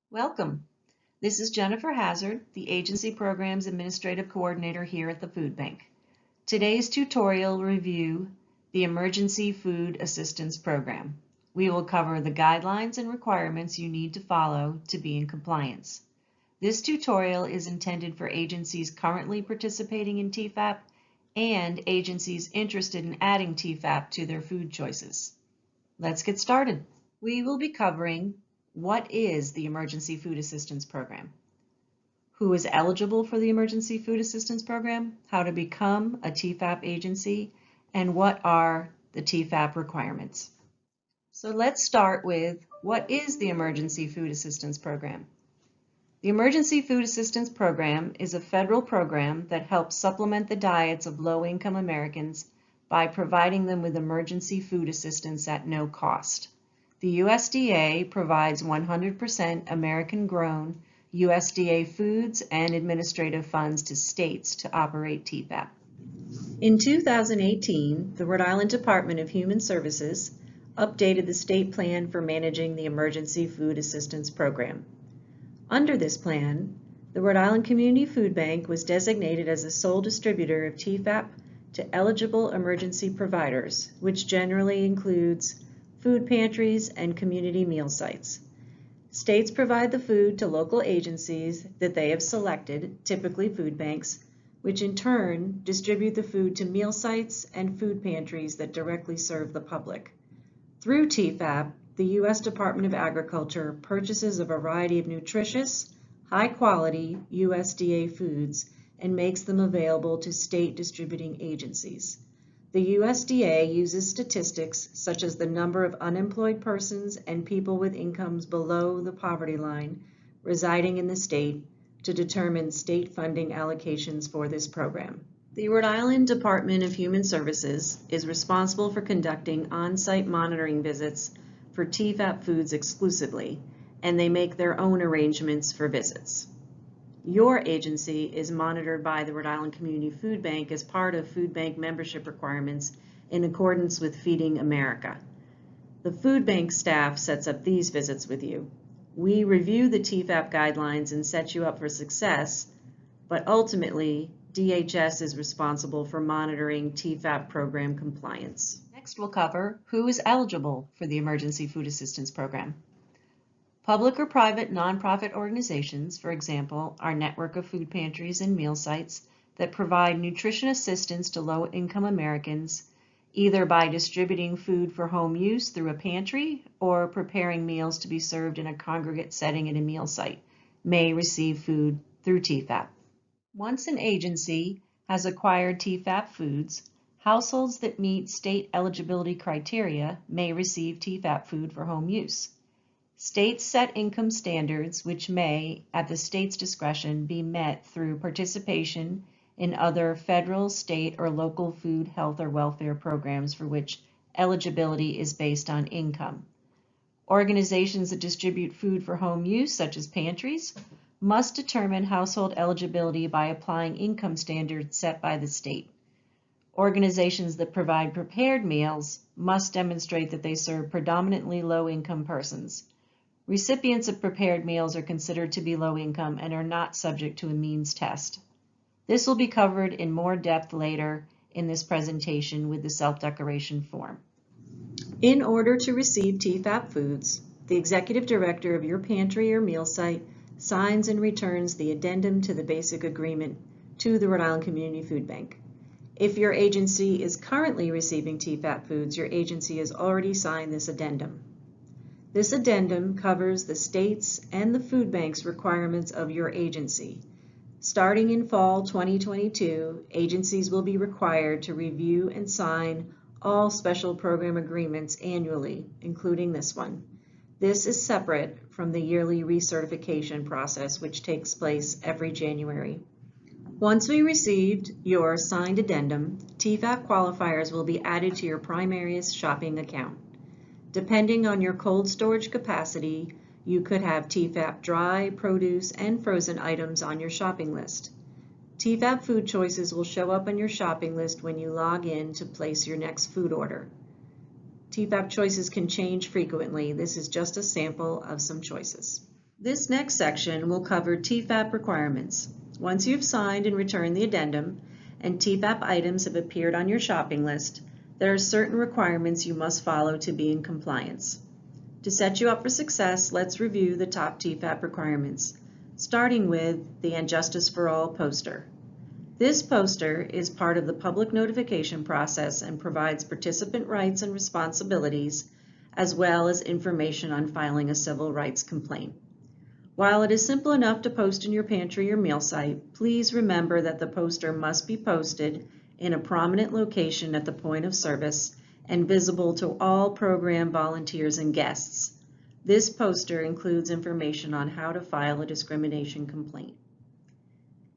Welcome. This is Jennifer Hazard, the Agency Programs Administrative Coordinator here at the Food Bank. Today's tutorial will review the Emergency Food Assistance Program. We will cover the guidelines and requirements you need to follow to be in compliance. This tutorial is intended for agencies currently participating in TEFAP and agencies interested in adding TEFAP to their food choices. Let's get started. We will be covering what is the Emergency Food Assistance Program, who is eligible for the Emergency Food Assistance Program, how to become a TEFAP agency, and what are the TEFAP requirements. So let's start with what is the Emergency Food Assistance Program? The Emergency Food Assistance Program is a federal program that helps supplement the diets of low-income Americans by providing them with emergency food assistance at no cost. The USDA provides 100% American-grown USDA foods and administrative funds to states to operate TEFAP. In 2018, the Rhode Island Department of Human Services updated the state plan for managing the Emergency Food Assistance Program. Under this plan, the Rhode Island Community Food Bank was designated as the sole distributor of TEFAP to eligible emergency providers, which generally includes food pantries and community meal sites. States provide the food to local agencies that they have selected, typically food banks, which in turn distribute the food to meal sites and food pantries that directly serve the public. Through TEFAP, the U.S. Department of Agriculture purchases a variety of nutritious, high-quality USDA foods and makes them available to state distributing agencies. The USDA uses statistics such as the number of unemployed persons and people with incomes below the poverty line residing in the state to determine state funding allocations for this program. The Rhode Island Department of Human Services is responsible for conducting on-site monitoring visits for TEFAP foods exclusively, and they make their own arrangements for visits. Your agency is monitored by the Rhode Island Community Food Bank as part of food bank membership requirements in accordance with Feeding America. The food bank staff sets up these visits with you. We review the TEFAP guidelines and set you up for success, but ultimately, DHS is responsible for monitoring TEFAP program compliance. Next, we'll cover who is eligible for the Emergency Food Assistance Program. Public or private nonprofit organizations, for example, our network of food pantries and meal sites that provide nutrition assistance to low-income Americans, either by distributing food for home use through a pantry or preparing meals to be served in a congregate setting at a meal site, may receive food through TEFAP. Once an agency has acquired TEFAP foods, households that meet state eligibility criteria may receive TEFAP food for home use. States set income standards which may, at the state's discretion, be met through participation in other federal, state, or local food, health, or welfare programs for which eligibility is based on income. Organizations that distribute food for home use, such as pantries, must determine household eligibility by applying income standards set by the state. Organizations that provide prepared meals must demonstrate that they serve predominantly low-income persons. Recipients of prepared meals are considered to be low income and are not subject to a means test. This will be covered in more depth later in this presentation with the self-declaration form. In order to receive TEFAP foods, the executive director of your pantry or meal site signs and returns the addendum to the basic agreement to the Rhode Island Community Food Bank. If your agency is currently receiving TEFAP foods, your agency has already signed this addendum. This addendum covers the state's and the food bank's requirements of your agency. Starting in fall 2022, agencies will be required to review and sign all special program agreements annually, including this one. This is separate from the yearly recertification process, which takes place every January. Once we received your signed addendum, TEFAP qualifiers will be added to your primary shopping account. Depending on your cold storage capacity, you could have TEFAP dry, produce, and frozen items on your shopping list. TEFAP food choices will show up on your shopping list when you log in to place your next food order. TEFAP choices can change frequently. This is just a sample of some choices. This next section will cover TEFAP requirements. Once you've signed and returned the addendum and TEFAP items have appeared on your shopping list, there are certain requirements you must follow to be in compliance. To set you up for success, let's review the top TEFAP requirements, starting with the And Justice for All poster. This poster is part of the public notification process and provides participant rights and responsibilities, as well as information on filing a civil rights complaint. While it is simple enough to post in your pantry or meal site, please remember that the poster must be posted in a prominent location at the point of service and visible to all program volunteers and guests. This poster includes information on how to file a discrimination complaint.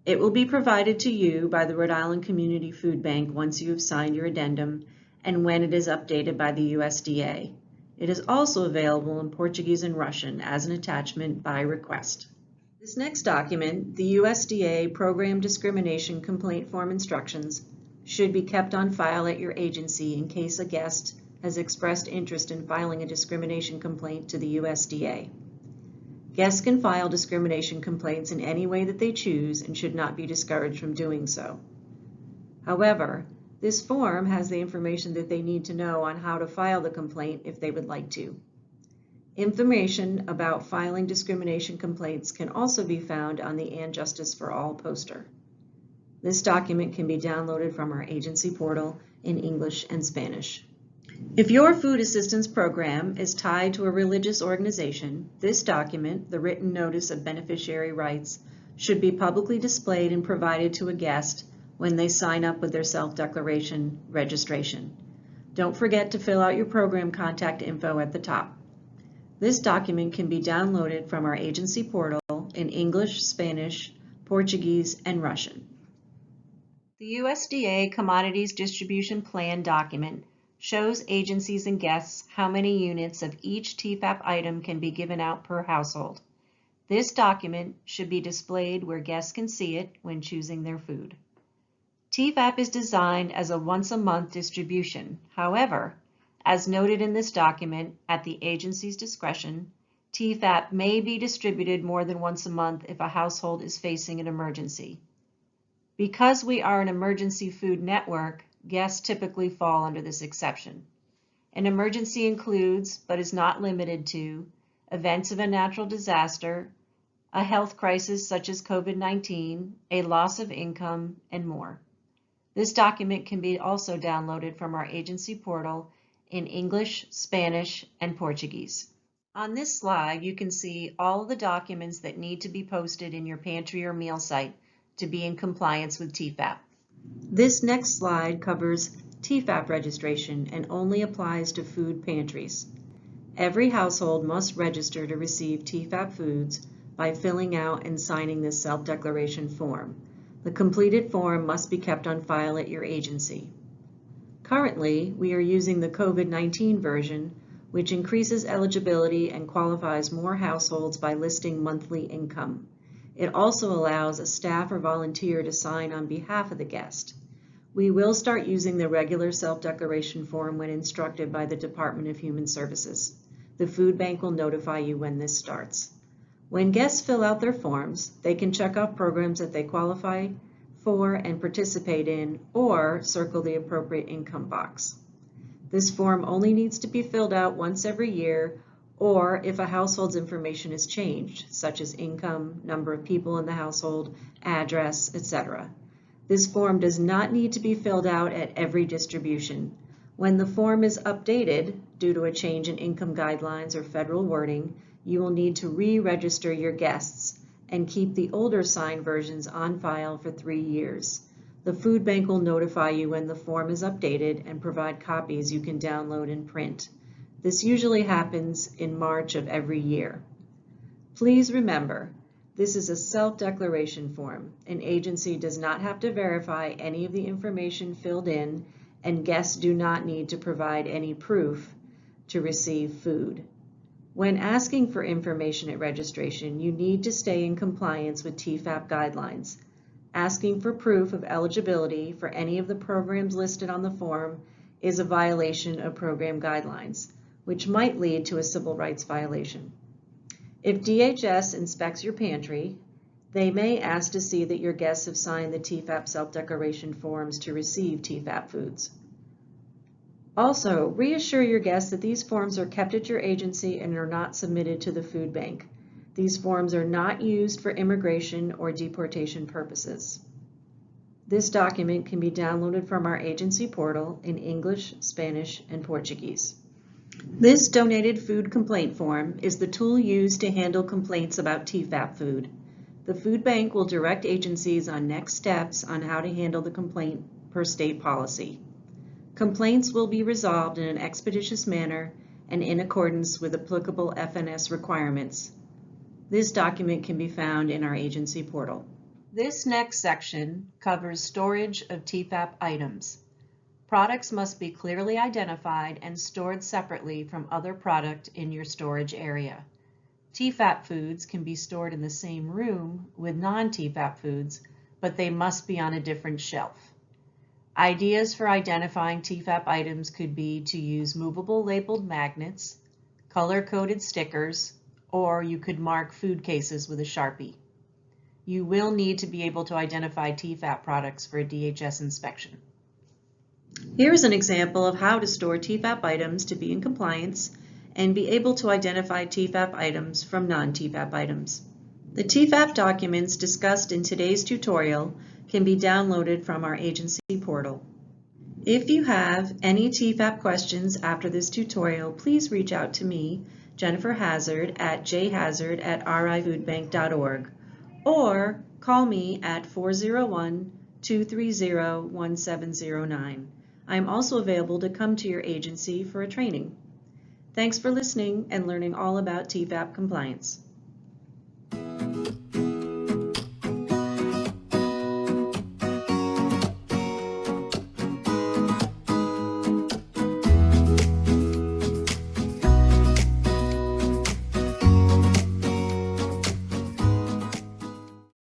It will be provided to you by the Rhode Island Community Food Bank once you have signed your addendum and when it is updated by the USDA. It is also available in Portuguese and Russian as an attachment by request. This next document, the USDA Program Discrimination Complaint Form Instructions, should be kept on file at your agency in case a guest has expressed interest in filing a discrimination complaint to the USDA. Guests can file discrimination complaints in any way that they choose and should not be discouraged from doing so. However, this form has the information that they need to know on how to file the complaint if they would like to. Information about filing discrimination complaints can also be found on the And Justice for All poster. This document can be downloaded from our agency portal in English and Spanish. If your food assistance program is tied to a religious organization, this document, the written notice of beneficiary rights, should be publicly displayed and provided to a guest when they sign up with their self-declaration registration. Don't forget to fill out your program contact info at the top. This document can be downloaded from our agency portal in English, Spanish, Portuguese, and Russian. The USDA Commodities Distribution Plan document shows agencies and guests how many units of each TEFAP item can be given out per household. This document should be displayed where guests can see it when choosing their food. TEFAP is designed as a once-a-month distribution. However, as noted in this document, at the agency's discretion, TEFAP may be distributed more than once a month if a household is facing an emergency. Because we are an emergency food network, guests typically fall under this exception. An emergency includes, but is not limited to, events of a natural disaster, a health crisis such as COVID-19, a loss of income, and more. This document can be also downloaded from our agency portal in English, Spanish, and Portuguese. On this slide, you can see all of the documents that need to be posted in your pantry or meal site to be in compliance with TEFAP. This next slide covers TEFAP registration and only applies to food pantries. Every household must register to receive TEFAP foods by filling out and signing this self-declaration form. The completed form must be kept on file at your agency. Currently, we are using the COVID-19 version, which increases eligibility and qualifies more households by listing monthly income. It also allows a staff or volunteer to sign on behalf of the guest. We will start using the regular self-declaration form when instructed by the Department of Human Services. The food bank will notify you when this starts. When guests fill out their forms, they can check off programs that they qualify for and participate in, or circle the appropriate income box. This form only needs to be filled out once every year, or if a household's information is changed, such as income, number of people in the household, address, etc. This form does not need to be filled out at every distribution. When the form is updated due to a change in income guidelines or federal wording, you will need to re-register your guests and keep the older signed versions on file for 3 years. The food bank will notify you when the form is updated and provide copies you can download and print. This usually happens in March of every year. Please remember, this is a self-declaration form. An agency does not have to verify any of the information filled in, and guests do not need to provide any proof to receive food. When asking for information at registration, you need to stay in compliance with TEFAP guidelines. Asking for proof of eligibility for any of the programs listed on the form is a violation of program guidelines, which might lead to a civil rights violation. If DHS inspects your pantry, they may ask to see that your guests have signed the TEFAP self-declaration forms to receive TEFAP foods. Also, reassure your guests that these forms are kept at your agency and are not submitted to the food bank. These forms are not used for immigration or deportation purposes. This document can be downloaded from our agency portal in English, Spanish, and Portuguese. This donated food complaint form is the tool used to handle complaints about TEFAP food. The food bank will direct agencies on next steps on how to handle the complaint per state policy. Complaints will be resolved in an expeditious manner and in accordance with applicable FNS requirements. This document can be found in our agency portal. This next section covers storage of TEFAP items. Products must be clearly identified and stored separately from other product in your storage area. TEFAP foods can be stored in the same room with non-TEFAP foods, but they must be on a different shelf. Ideas for identifying TEFAP items could be to use movable labeled magnets, color-coded stickers, or you could mark food cases with a Sharpie. You will need to be able to identify TEFAP products for a DHS inspection. Here is an example of how to store TEFAP items to be in compliance and be able to identify TEFAP items from non-TEFAP items. The TEFAP documents discussed in today's tutorial can be downloaded from our agency portal. If you have any TEFAP questions after this tutorial, please reach out to me, Jennifer Hazard, at jhazard@rifoodbank.org, or call me at 401-230-1709. I am also available to come to your agency for a training. Thanks for listening and learning all about TEFAP compliance.